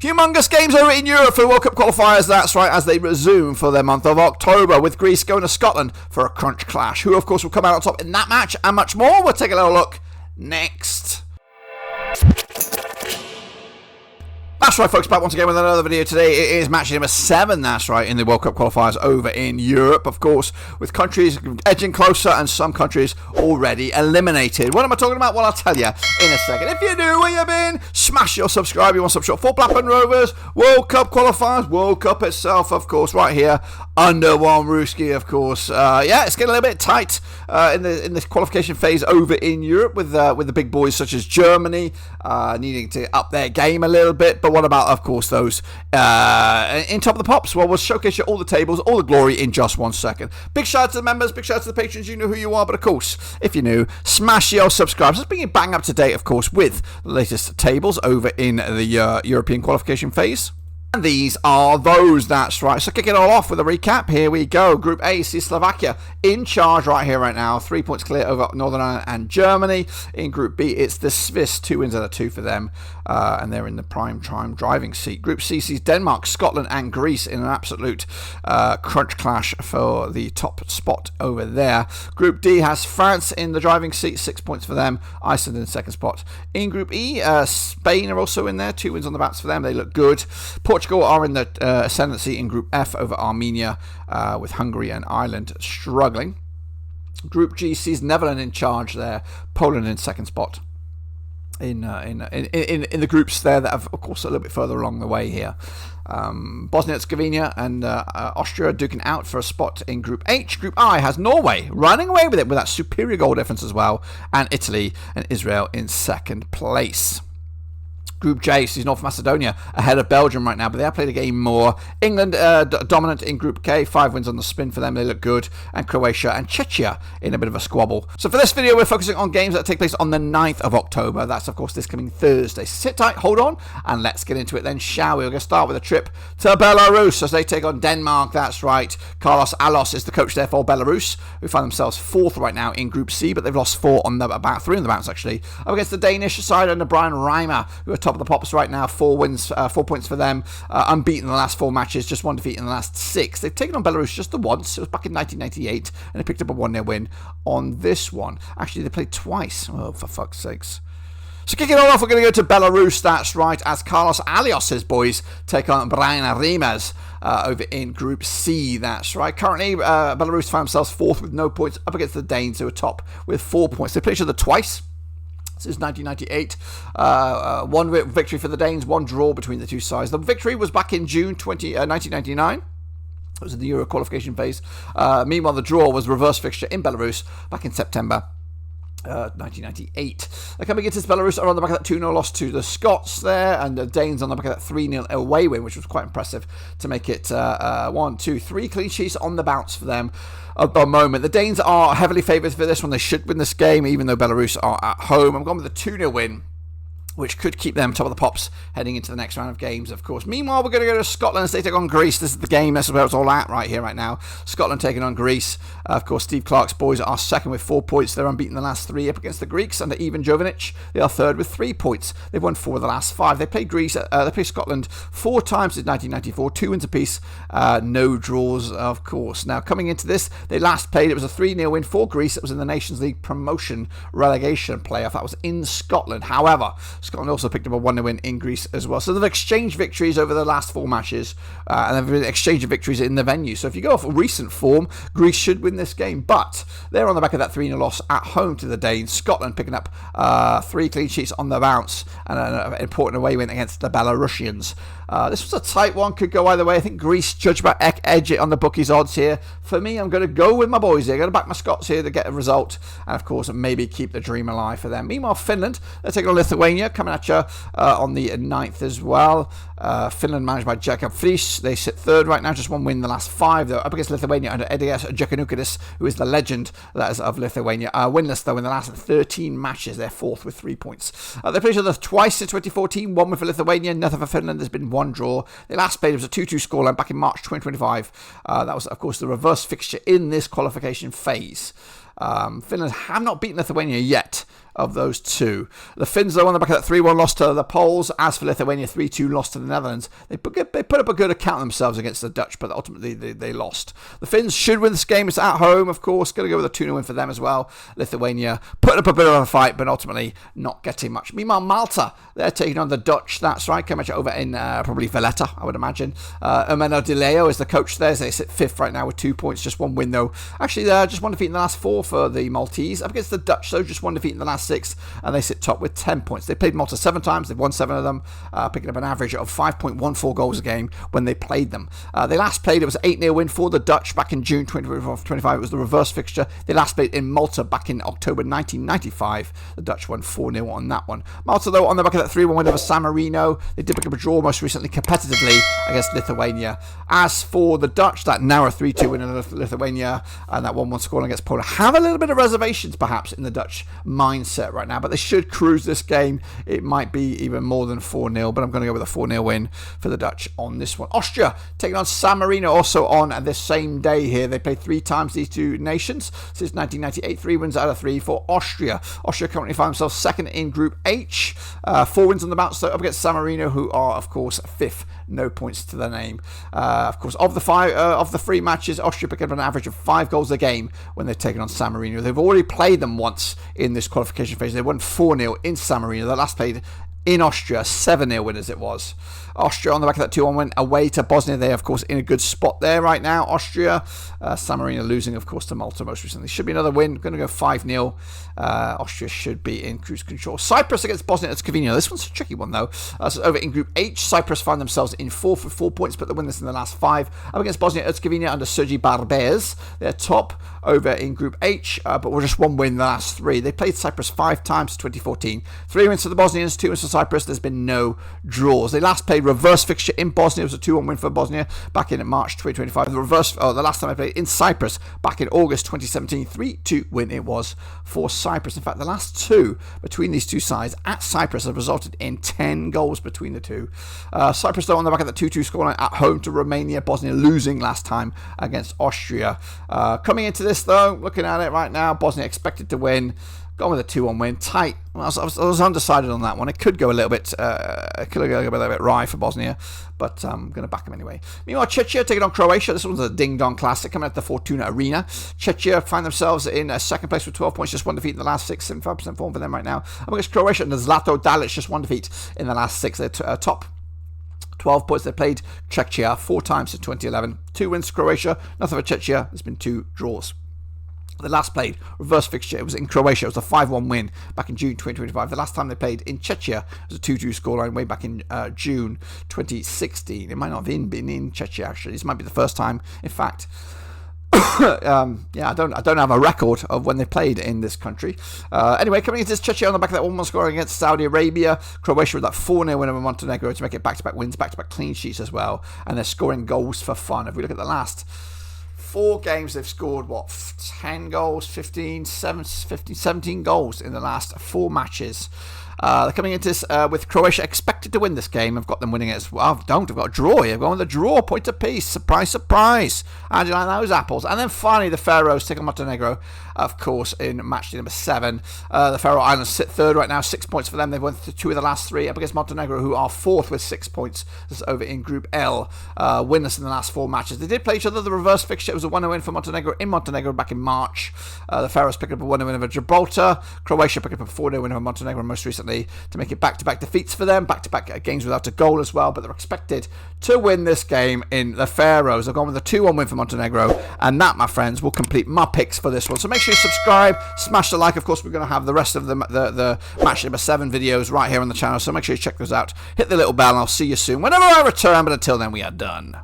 Humongous games over in Europe for the World Cup qualifiers, that's right, as they resume for their month of October, with Greece going to Scotland for a crunch clash. Who, of course, will come out on top in that match and much more. We'll take a little look next. That's right, folks, back once again with another video today. It is match number 7, that's right, in the World Cup qualifiers over in Europe, of course, with countries edging closer and some countries already eliminated. What am I talking about? Well, I'll tell you in a second. If you're new, where you been, smash your subscribe. You want some short for Blackburn Rovers, World Cup qualifiers, World Cup itself, of course, right here, under one Ruski, of course. Yeah, it's getting a little bit tight in this qualification phase over in Europe with the big boys such as Germany needing to up their game a little bit. But what about, of course, those in top of the pops? Well, we'll showcase you all the tables, all the glory in just 1 second. Big shout out to the members, big shout out to the patrons. You know who you are, but of course, if you're new, smash your subscribe. Let's bring you bang up to date, of course, with the latest tables over in the European qualification phase. And these are those, that's right. So kick it all off with a recap. Here we go. Group A sees Slovakia in charge right here, right now. 3 points clear over Northern Ireland and Germany. In Group B, it's the Swiss. 2 wins out of 2 for them. And they're in the prime time driving seat. Group C sees Denmark, Scotland and Greece in an absolute crunch clash for the top spot over there. Group D has France in the driving seat. 6 points for them. Iceland in second spot. In Group E, Spain are also in there. 2 wins on the bats for them. They look good. Portugal are in the ascendancy in Group F over Armenia, with Hungary and Ireland struggling. Group G sees Netherlands in charge there, Poland in second spot. In the groups there that have, of course, a little bit further along the way here. Bosnia-Herzegovina and Austria duking out for a spot in Group H. Group I has Norway running away with it with that superior goal difference as well, and Italy and Israel in second place. Group J sees North Macedonia ahead of Belgium right now, but they have played a game more. England dominant in Group K, 5 wins on the spin for them, they look good. And Croatia and Czechia in a bit of a squabble. So for this video, we're focusing on games that take place on the 9th of October. That's, of course, this coming Thursday. So sit tight, hold on, and let's get into it then, shall we? We're going to start with a trip to Belarus as they take on Denmark. That's right. Carlos Alos is the coach there for Belarus, who find themselves 4th right now in Group C, but they've lost 3 on the bounce, actually. Up against the Danish side under Brian Reimer, who are top of the pops right now. 4 wins, 4 points for them, unbeaten in the last 4 matches, just 1 defeat in the last 6. They've taken on Belarus just the once. It was back in 1998, and they picked up a 1-0 win on this one. Actually, they played twice. Oh, for fuck's sakes. So kicking it all off, we're going to go to Belarus, that's right, as Carlos Alios's boys take on Brian Reimer's over in Group C, that's right. Currently, Belarus found themselves 4th with no points, up against the Danes, who are top with 4 points. They played each other twice since 1998. 1 victory for the Danes, 1 draw between the two sides. The victory was back in June 1999. It was in the Euro qualification phase. Meanwhile, the draw was reverse fixture in Belarus back in September 1998. Coming into Belarus are on the back of that 2-0 loss to the Scots there, and the Danes on the back of that 3-0 away win, which was quite impressive to make it 1, 2, 3 clean sheets on the bounce for them at the moment. The Danes are heavily favoured for this one. They should win this game, even though Belarus are at home. I'm going with a 2-0 win, which could keep them top of the pops heading into the next round of games, of course. Meanwhile, we're going to go to Scotland as they take on Greece. This is the game. That's where it's all at right here, right now. Scotland taking on Greece. Of course, Steve Clarke's boys are second with 4 points. They're unbeaten the last 3 up against the Greeks under Ivan Jovinic. They are third with 3 points. They've won 4 of the last 5. They played they played Scotland 4 times since 1994. 2 wins apiece. No draws, of course. Now, coming into this, they last played. It was a 3-0 win for Greece. It was in the Nations League promotion relegation playoff. That was in Scotland. However, Scotland also picked up a 1-0 win in Greece as well. So they've exchanged victories over the last 4 matches, and they've exchanged victories in the venue. So if you go off recent form, Greece should win this game, but they're on the back of that 3-0 loss at home to the Danes. Scotland picking up 3 clean sheets on the bounce and an important away win against the Belarusians. This was a tight one, could go either way. I think Greece judged about edge it on the bookies odds here. For me, I'm going to go with my boys here. I'm going to back my Scots here to get a result, and of course, maybe keep the dream alive for them. Meanwhile, Finland, they're taking on Lithuania, coming at you on the 9th as well. Finland managed by Jakob Friis. They sit 3rd right now, just 1 win in the last 5, though, up against Lithuania under Edias Džekanukidis, who is the legend that is of Lithuania. Winless, though, in the last 13 matches. They're 4th with 3 points. They played each other twice in 2014, 1 win for Lithuania, nothing for Finland. There's been 1 draw. They last played, it was a 2-2 scoreline back in March 2025. That was, of course, the reverse fixture in this qualification phase. Finland have not beaten Lithuania yet of those two. The Finns, though, on the back of that 3-1 loss to the Poles. As for Lithuania, 3-2 loss to the Netherlands. They put up a good account of themselves against the Dutch, but ultimately they lost. The Finns should win this game. It's at home, of course. Going to go with a 2-0 win for them as well. Lithuania putting up a bit of a fight, but ultimately not getting much. Meanwhile, Malta, they're taking on the Dutch. That's right. Coming over in probably Valletta, I would imagine. Ermeno Di Leo is the coach there. They sit 5th right now with 2 points. Just 1 win, though. Actually, just 1 defeat in the last 4 for the Maltese. Up against the Dutch, though, just 1 defeat in the last 6, and they sit top with 10 points. They played Malta 7 times. They've won 7 of them, picking up an average of 5.14 goals a game when they played them. They last played, it was an 8-0 win for the Dutch back in June 2025. It was the reverse fixture. They last played in Malta back in October 1995. The Dutch won 4-0 on that one. Malta, though, on the back of that 3-1 win over San Marino. They did pick up a draw most recently competitively against Lithuania. As for the Dutch, that narrow 3-2 win in Lithuania and that 1-1 score against Poland have a little bit of reservations perhaps in the Dutch mindset right now, but they should cruise this game. It might be even more than 4-0, but I'm going to go with a 4-0 win for the Dutch on this one. Austria taking on San Marino also on this same day here. They played 3 times, these two nations, since 1998. 3 wins out of 3 for Austria. Austria currently find themselves 2nd in Group H. 4 wins on the bounce, though, up against San Marino, who are, of course, 5th. No points to their name. Of course, of the 3 matches, Austria picked up an average of 5 goals a game when they've taken on San Marino. They've already played them once in this qualification phase. They won 4-0 in San Marino. They last played in Austria, 7-0 win as it was. Austria on the back of that 2-1 win away to Bosnia. They're, of course, in a good spot there right now. Austria, San Marino losing, of course, to Malta most recently. Should be another win. Going to go 5-0. Austria should be in cruise control. Cyprus against Bosnia-Herzegovina. This one's a tricky one, though. So over in Group H, Cyprus find themselves in 4th with 4 points, but they win this in the last 5. Up against Bosnia-Herzegovina under Sergi Barbers. They're top over in Group H, but with just 1 win in the last 3. They played Cyprus 5 times in 2014. 3 wins for the Bosnians, 2 wins for Cyprus. There's been no draws. They last played reverse fixture in Bosnia. It was a 2-1 win for Bosnia back in March 2025. The last time I played in Cyprus back in August 2017, 3-2 win it was for Cyprus. In fact, the last 2 between these two sides at Cyprus have resulted in 10 goals between the two. Cyprus, though, on the back of the 2-2 scoreline at home to Romania. Bosnia losing last time against Austria. Coming into this, though, looking at it right now, Bosnia expected to win. Gone with a 2-1 win. Tight. I was undecided on that one. It could go a little bit wry for Bosnia, but I'm going to back them anyway. Meanwhile, Czechia taking on Croatia. This one's a ding-dong classic coming at the Fortuna Arena. Czechia find themselves in 2nd place with 12 points, just 1 defeat in the last 6, 75% form for them right now. Up against Croatia and Zlato Dalic, just 1 defeat in the last 6. They're top 12 points. They played Czechia 4 times since 2011. 2 wins for Croatia, nothing for Czechia. There's been 2 draws. The last played reverse fixture, it was in Croatia. It was a 5-1 win back in June 2025. The last time they played in Czechia was a 2-2 scoreline way back in June 2016. It might not have been in Czechia, actually. This might be the first time, in fact. I don't have a record of when they played in this country. Anyway, coming into this, Czechia on the back of that 1-1 score against Saudi Arabia. Croatia with that 4-0 win over Montenegro to make it back-to-back wins, back-to-back clean sheets as well. And they're scoring goals for fun. If we look at the last 4 games, they've scored, 10 goals, 17 goals in the last 4 matches. They're coming into this with Croatia expected to win this game. I've got them winning it as well. I've got a draw here. I've gone with a draw, point apiece. Surprise, surprise. How do you like those apples? And then finally, the Faroes take on Montenegro, of course, in match number 7. The Faroe Islands sit 3rd right now, 6 points for them. They've won 2 of the last 3 up against Montenegro, who are 4th with 6 points. This is over in Group L. Winless in the last 4 matches. They did play each other. The reverse fixture, it was a 1-0 win for Montenegro in Montenegro back in March. The Faroes picked up a 1-0 win over Gibraltar. Croatia picked up a 4-0 win over Montenegro most recently to make it back-to-back defeats for them, back-to-back games without a goal as well, but they're expected to win this game in the Faroes. I've gone with a 2-1 win for Montenegro, and that, my friends, will complete my picks for this one. So make sure you subscribe, smash the like. Of course, we're going to have the rest of the match number 7 videos right here on the channel, so make sure you check those out. Hit the little bell, and I'll see you soon whenever I return, but until then, we are done.